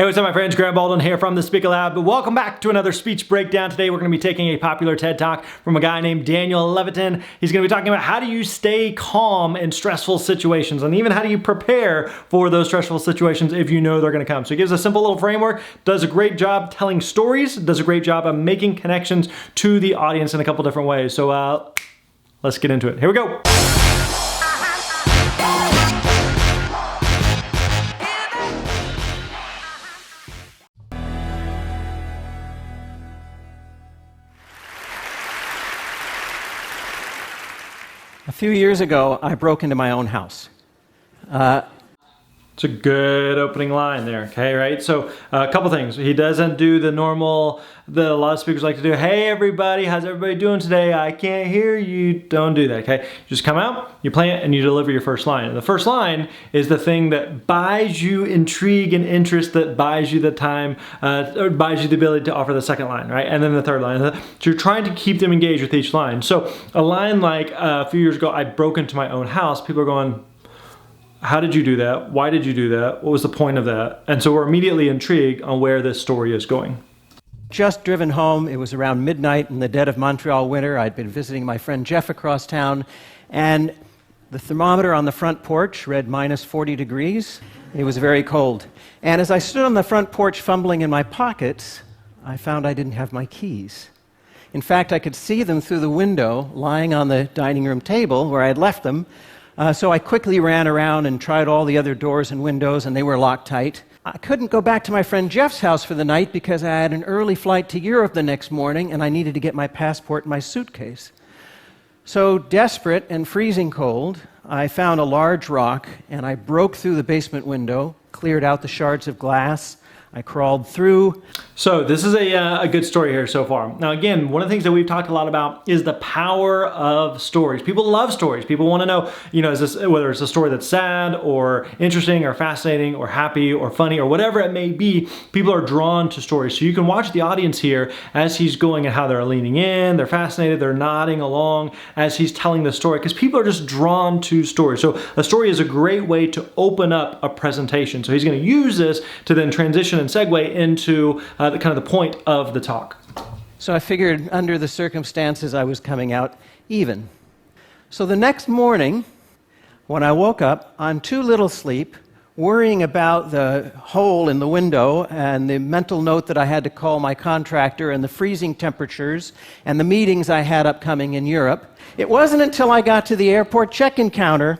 Hey, what's up, my friends? Baldwin here from the Statistical Lab. Welcome back to another speech breakdown. Today we're going to be taking a popular TED Talk from a guy named Daniel Levitin. He's going to be talking about how do you stay calm in stressful situations, and even how do you prepare for those stressful situations if you know they're going to come. So he gives a simple little framework, does a great job telling stories, does a great job of making connections to the audience in a couple different ways. So let's get into it. Here we go. A few years ago, I broke into my own house. It's a good opening line there, okay, right? So a couple things. He doesn't do the normal, that a lot of speakers like to do. Hey, everybody, how's everybody doing today? I can't hear you. Don't do that, okay? You just come out, you play it, and you deliver your first line. And the first line is the thing that buys you intrigue and interest, that buys you the time, or buys you the ability to offer the second line, right? And then the third line. So you're trying to keep them engaged with each line. So a line like a few years ago, I broke into my own house, people are going, how did you do that? Why did you do that? What was the point of that? And so we're immediately intrigued on where this story is going. Just driven home. It was around midnight in the dead of Montreal winter. I'd been visiting my friend Jeff across town, and the thermometer on the front porch read minus 40 degrees. It was very cold. And as I stood on the front porch fumbling in my pockets, I found I didn't have my keys. In fact, I could see them through the window lying on the dining room table where I had left them. So I quickly ran around and tried all the other doors and windows, and they were locked tight. I couldn't go back to my friend Jeff's house for the night because I had an early flight to Europe the next morning, and I needed to get my passport and my suitcase. So desperate and freezing cold, I found a large rock, and I broke through the basement window, cleared out the shards of glass. I crawled through. So this is a good story here so far. Now again, one of the things that we've talked a lot about is the power of stories. People love stories. People want to know, is this, whether it's a story that's sad or interesting or fascinating or happy or funny or whatever it may be, people are drawn to stories. So you can watch the audience here as he's going and how they're leaning in, they're fascinated, they're nodding along as he's telling the story, because people are just drawn to stories. So a story is a great way to open up a presentation. So he's going to use this to then transition and segue into the point of the talk. So I figured under the circumstances I was coming out even. So the next morning, when I woke up on too little sleep, worrying about the hole in the window and the mental note that I had to call my contractor and the freezing temperatures and the meetings I had upcoming in Europe, it wasn't until I got to the airport check-in counter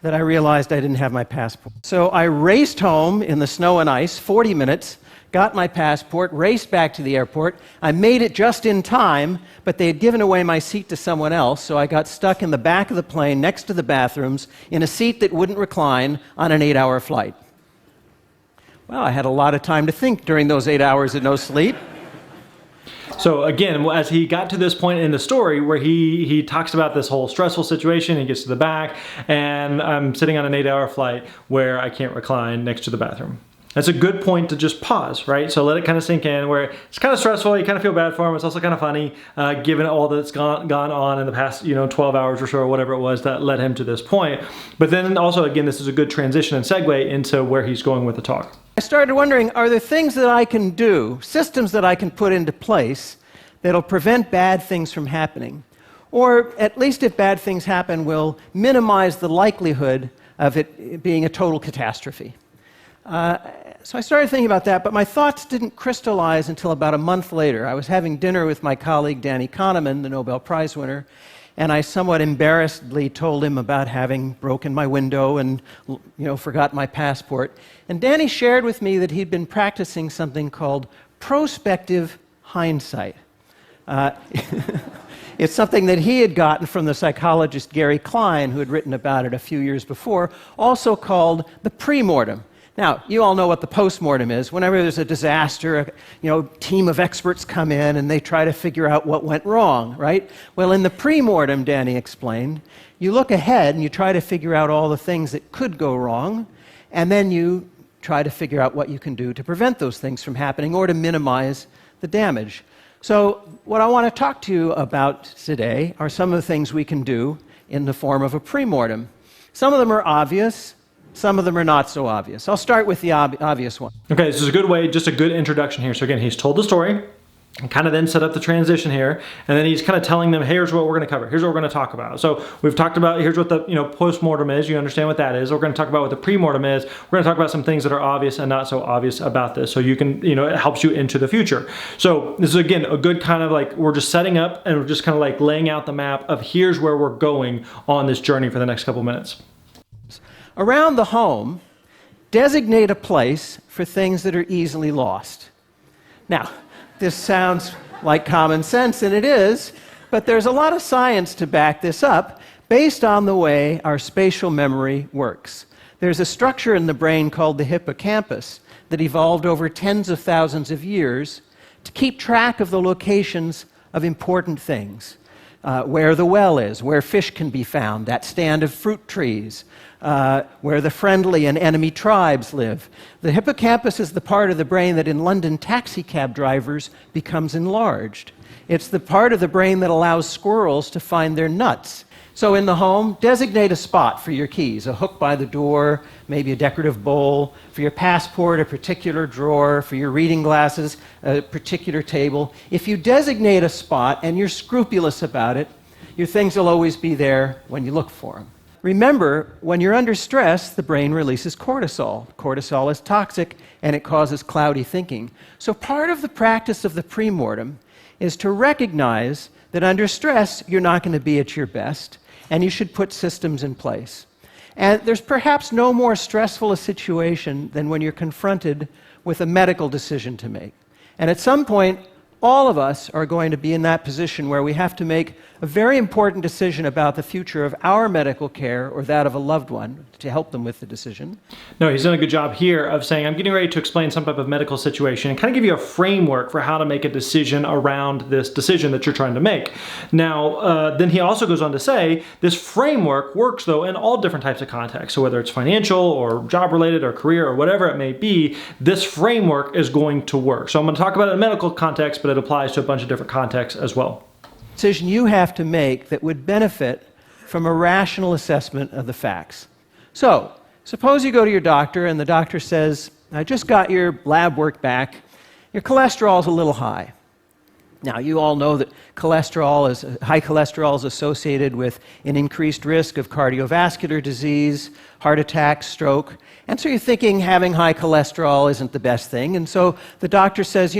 that I realized I didn't have my passport. So I raced home in the snow and ice, 40 minutes, got my passport, raced back to the airport. I made it just in time, but they had given away my seat to someone else, so I got stuck in the back of the plane next to the bathrooms in a seat that wouldn't recline on an 8-hour flight. Well, I had a lot of time to think during those 8 hours of no sleep. So again, as he got to this point in the story where he talks about this whole stressful situation, he gets to the back, and I'm sitting on an 8-hour flight where I can't recline next to the bathroom. That's a good point to just pause, right? So let it kind of sink in, where it's kind of stressful, you kind of feel bad for him, it's also kind of funny, given all that's gone on in the past 12 hours or so, or whatever it was that led him to this point. But then also, again, this is a good transition and segue into where he's going with the talk. I started wondering, are there things that I can do, systems that I can put into place that'll prevent bad things from happening? Or at least if bad things happen, will minimize the likelihood of it being a total catastrophe. So I started thinking about that, but my thoughts didn't crystallize until about a month later. I was having dinner with my colleague Danny Kahneman, the Nobel Prize winner, and I somewhat embarrassedly told him about having broken my window and forgot my passport. And Danny shared with me that he'd been practicing something called prospective hindsight. It's something that he had gotten from the psychologist Gary Klein, who had written about it a few years before, also called the pre-mortem. Now, you all know what the post-mortem is. Whenever there's a disaster, a team of experts come in and they try to figure out what went wrong, right? Well, in the pre-mortem, Danny explained, you look ahead and you try to figure out all the things that could go wrong, and then you try to figure out what you can do to prevent those things from happening or to minimize the damage. So what I want to talk to you about today are some of the things we can do in the form of a pre-mortem. Some of them are obvious. Some of them are not so obvious. I'll start with the obvious one. Okay, this is a good way, just a good introduction here. So again, he's told the story, and kind of then set up the transition here, and then he's kind of telling them, hey, here's what we're going to cover. Here's what we're going to talk about. So we've talked about, here's what the post-mortem is. You understand what that is. We're going to talk about what the pre-mortem is. We're going to talk about some things that are obvious and not so obvious about this. So you can, it helps you into the future. So this is, again, a good kind of like, we're just setting up and we're just kind of like laying out the map of here's where we're going on this journey for the next couple minutes. Around the home, designate a place for things that are easily lost. Now, this sounds like common sense, and it is, but there's a lot of science to back this up based on the way our spatial memory works. There's a structure in the brain called the hippocampus that evolved over tens of thousands of years to keep track of the locations of important things. Where the well is, where fish can be found, that stand of fruit trees, where the friendly and enemy tribes live. The hippocampus is the part of the brain that in London taxicab drivers becomes enlarged. It's the part of the brain that allows squirrels to find their nuts. So in the home, designate a spot for your keys, a hook by the door, maybe a decorative bowl, for your passport, a particular drawer, for your reading glasses, a particular table. If you designate a spot and you're scrupulous about it, your things will always be there when you look for them. Remember, when you're under stress, the brain releases cortisol. Cortisol is toxic and it causes cloudy thinking. So part of the practice of the pre-mortem is to recognize that under stress, you're not going to be at your best, and you should put systems in place. And there's perhaps no more stressful a situation than when you're confronted with a medical decision to make. And at some point, all of us are going to be in that position where we have to make a very important decision about the future of our medical care or that of a loved one to help them with the decision. No, he's done a good job here of saying, I'm getting ready to explain some type of medical situation and kind of give you a framework for how to make a decision around this decision that you're trying to make. Now, then he also goes on to say, this framework works, though, in all different types of contexts. So whether it's financial or job-related or career or whatever it may be, this framework is going to work. So I'm going to talk about it in a medical context, but it applies to a bunch of different contexts as well. Decision you have to make that would benefit from a rational assessment of the facts. So, suppose you go to your doctor and the doctor says, I just got your lab work back. Your cholesterol's a little high. Now, you all know that high cholesterol is associated with an increased risk of cardiovascular disease, heart attack, stroke. And so you're thinking having high cholesterol isn't the best thing. And so the doctor says,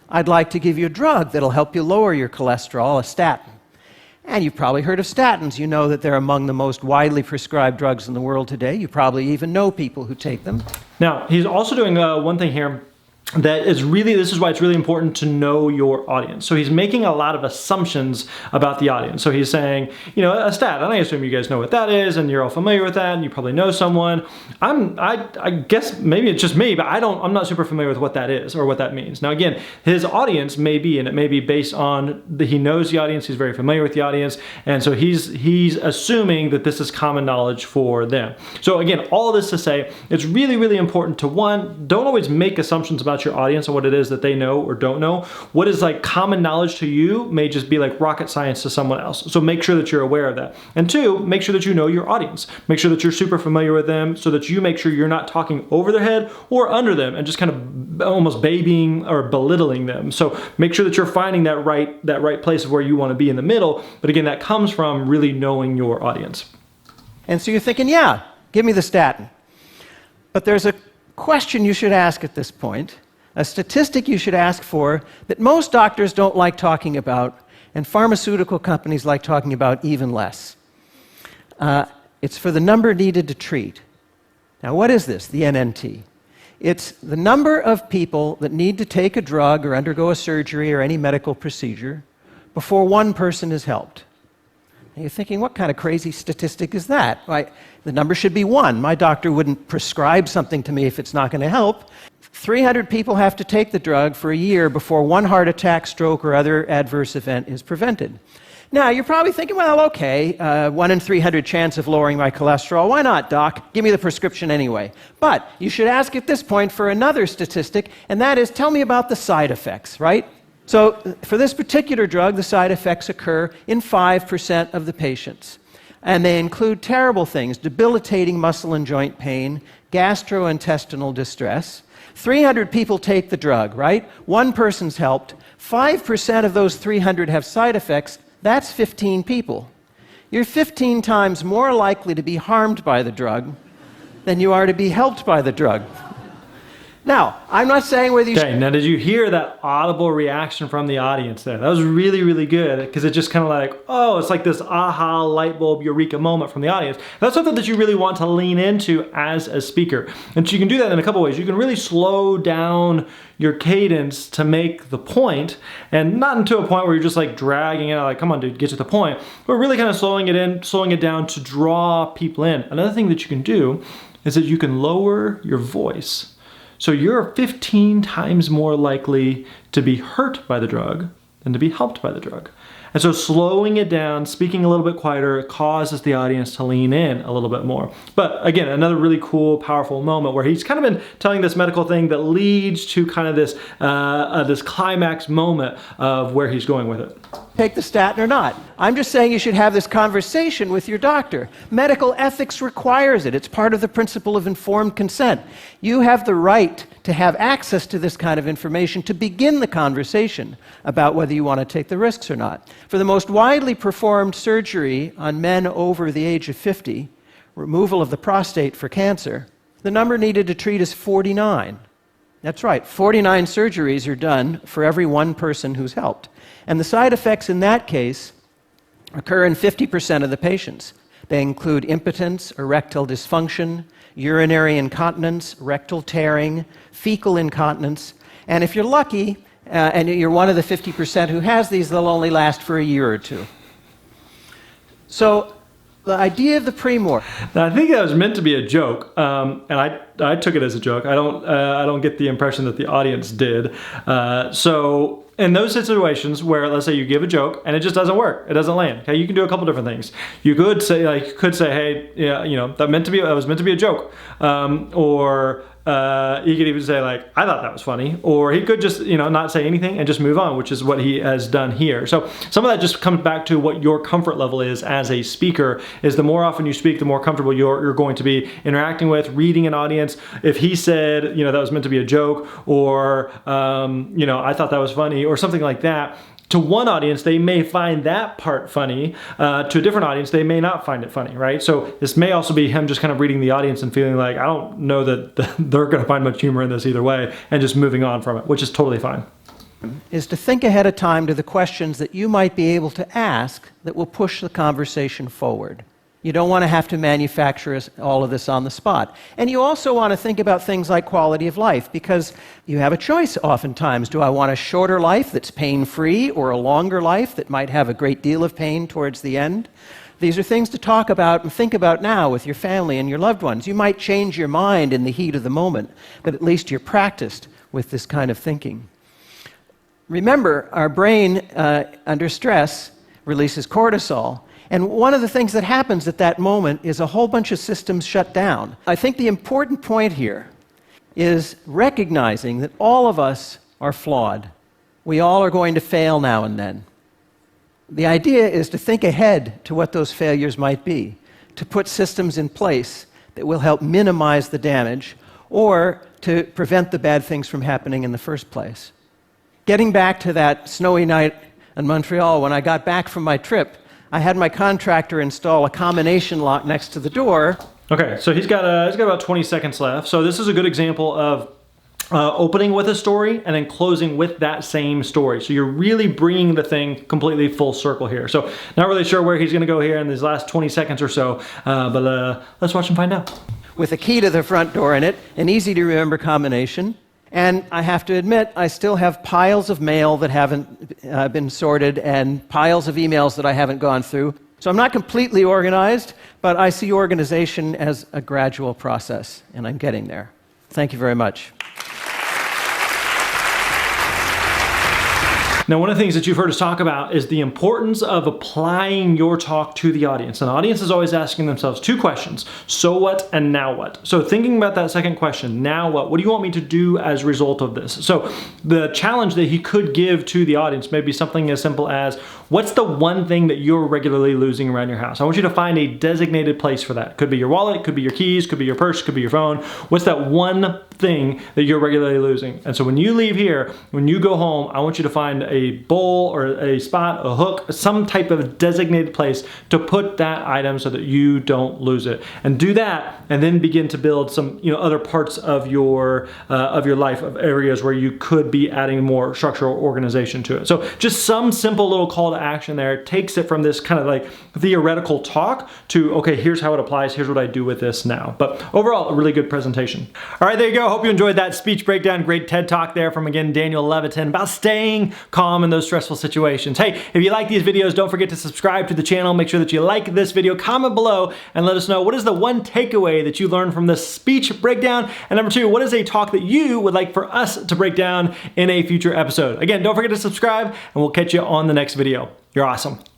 I'd like to give you a drug that'll help you lower your cholesterol, a statin. And you've probably heard of statins. You know that they're among the most widely prescribed drugs in the world today. You probably even know people who take them. Now, he's also doing one thing here that is really, this is why it's really important to know your audience. So he's making a lot of assumptions about the audience. So he's saying, a statin, I assume you guys know what that is and you're all familiar with that and you probably know someone. I guess maybe it's just me, but I'm not super familiar with what that is or what that means. Now again, his audience may be, and it may be based on he knows the audience, he's very familiar with the audience, and so he's assuming that this is common knowledge for them. So again, all of this to say, it's really, really important to, one, don't always make assumptions about your audience and what it is that they know or don't know. What is like common knowledge to you may just be like rocket science to someone else. So make sure that you're aware of that. And two, make sure that you know your audience. Make sure that you're super familiar with them so that you make sure you're not talking over their head or under them and just kind of almost babying or belittling them. So make sure that you're finding that right place of where you want to be in the middle. But again, that comes from really knowing your audience. And so you're thinking, yeah, give me the statin. But there's a question you should ask at this point, a statistic you should ask for that most doctors don't like talking about, and pharmaceutical companies like talking about even less. It's for the number needed to treat. Now, what is this, the NNT? It's the number of people that need to take a drug or undergo a surgery or any medical procedure before one person is helped. And you're thinking, what kind of crazy statistic is that? Why, the number should be 1. My doctor wouldn't prescribe something to me if it's not going to help. 300 people have to take the drug for a year before one heart attack, stroke, or other adverse event is prevented. Now, you're probably thinking, well, okay, 1 in 300 chance of lowering my cholesterol. Why not, doc? Give me the prescription anyway. But you should ask at this point for another statistic, and that is, tell me about the side effects, right? So for this particular drug, the side effects occur in 5% of the patients. And they include terrible things: debilitating muscle and joint pain, gastrointestinal distress. 300 people take the drug, right? One person's helped. 5% of those 300 have side effects. That's 15 people. You're 15 times more likely to be harmed by the drug than you are to be helped by the drug. Now, I'm not saying whether you... Okay, now did you hear that audible reaction from the audience there? That was really, really good, because it's just kind of like, oh, it's like this aha, light bulb, eureka moment from the audience. That's something that you really want to lean into as a speaker. And so you can do that in a couple ways. You can really slow down your cadence to make the point, and not into a point where you're just like dragging it out, like, come on, dude, get to the point. But really kind of slowing it down to draw people in. Another thing that you can do is that you can lower your voice. So you're 15 times more likely to be hurt by the drug than to be helped by the drug. And so slowing it down, speaking a little bit quieter, causes the audience to lean in a little bit more. But again, another really cool, powerful moment where he's kind of been telling this medical thing that leads to kind of this, this climax moment of where he's going with it. Take the statin or not. I'm just saying you should have this conversation with your doctor. Medical ethics requires it. It's part of the principle of informed consent. You have the right to have access to this kind of information to begin the conversation about whether you want to take the risks or not. For the most widely performed surgery on men over the age of 50, removal of the prostate for cancer, the number needed to treat is 49. That's right, 49 surgeries are done for every one person who's helped. And the side effects in that case occur in 50% of the patients. They include impotence, erectile dysfunction, urinary incontinence, rectal tearing, fecal incontinence. And if you're lucky, and you're one of the 50% who has these, they'll only last for a year or two. So the idea of the pre-mort. Now, I think that was meant to be a joke, and I took it as a joke. I don't get the impression that the audience did. So in those situations where, let's say, you give a joke and it just doesn't work, it doesn't land. Okay, you can do a couple different things. You could say, hey, yeah, that was meant to be a joke, or he could even say, like, I thought that was funny, or he could just, not say anything and just move on, which is what he has done here. So some of that just comes back to what your comfort level is as a speaker. Is the more often you speak, the more comfortable you're going to be interacting with, reading an audience. If he said, that was meant to be a joke, or I thought that was funny, or something like that, to one audience, they may find that part funny. To a different audience, they may not find it funny, right? So this may also be him just kind of reading the audience and feeling like, I don't know that they're going to find much humor in this either way, and just moving on from it, which is totally fine. Is to think ahead of time to the questions that you might be able to ask that will push the conversation forward. You don't want to have to manufacture all of this on the spot. And you also want to think about things like quality of life, because you have a choice oftentimes. Do I want a shorter life that's pain-free, or a longer life that might have a great deal of pain towards the end? These are things to talk about and think about now with your family and your loved ones. You might change your mind in the heat of the moment, but at least you're practiced with this kind of thinking. Remember, our brain under stress releases cortisol. And one of the things that happens at that moment is a whole bunch of systems shut down. I think the important point here is recognizing that all of us are flawed. We all are going to fail now and then. The idea is to think ahead to what those failures might be, to put systems in place that will help minimize the damage, or to prevent the bad things from happening in the first place. Getting back to that snowy night in Montreal, when I got back from my trip, I had my contractor install a combination lock next to the door. Okay, so he's got about 20 seconds left. So this is a good example of opening with a story and then closing with that same story. So you're really bringing the thing completely full circle here. So not really sure where he's going to go here in these last 20 seconds or so, but let's watch him find out. With a key to the front door in it, an easy-to-remember combination. And I have to admit, I still have piles of mail that haven't been sorted and piles of emails that I haven't gone through. So I'm not completely organized, but I see organization as a gradual process, and I'm getting there. Thank you very much. Now, one of the things that you've heard us talk about is the importance of applying your talk to the audience. An audience is always asking themselves two questions: so what and now what? So thinking about that second question, now what? What do you want me to do as a result of this? So the challenge that he could give to the audience may be something as simple as, what's the one thing that you're regularly losing around your house? I want you to find a designated place for that. Could be your wallet, could be your keys, could be your purse, could be your phone. What's that one thing that you're regularly losing? And so when you leave here, when you go home, I want you to find a bowl or a spot, a hook, some type of designated place to put that item so that you don't lose it. And do that, and then begin to build some other parts of your life, of areas where you could be adding more structure or organization to it. So just some simple little call to action there takes it from this kind of like theoretical talk to, okay, here's how it applies, here's what I do with this now. But overall, a really good presentation. All right, there you go. Hope you enjoyed that speech breakdown. Great TED Talk there from, again, Daniel Levitin about staying calm in those stressful situations. Hey, if you like these videos, don't forget to subscribe to the channel. Make sure that you like this video, comment below, and let us know what is the one takeaway that you learned from this speech breakdown. And number two, what is a talk that you would like for us to break down in a future episode? Again, don't forget to subscribe, and we'll catch you on the next video. You're awesome.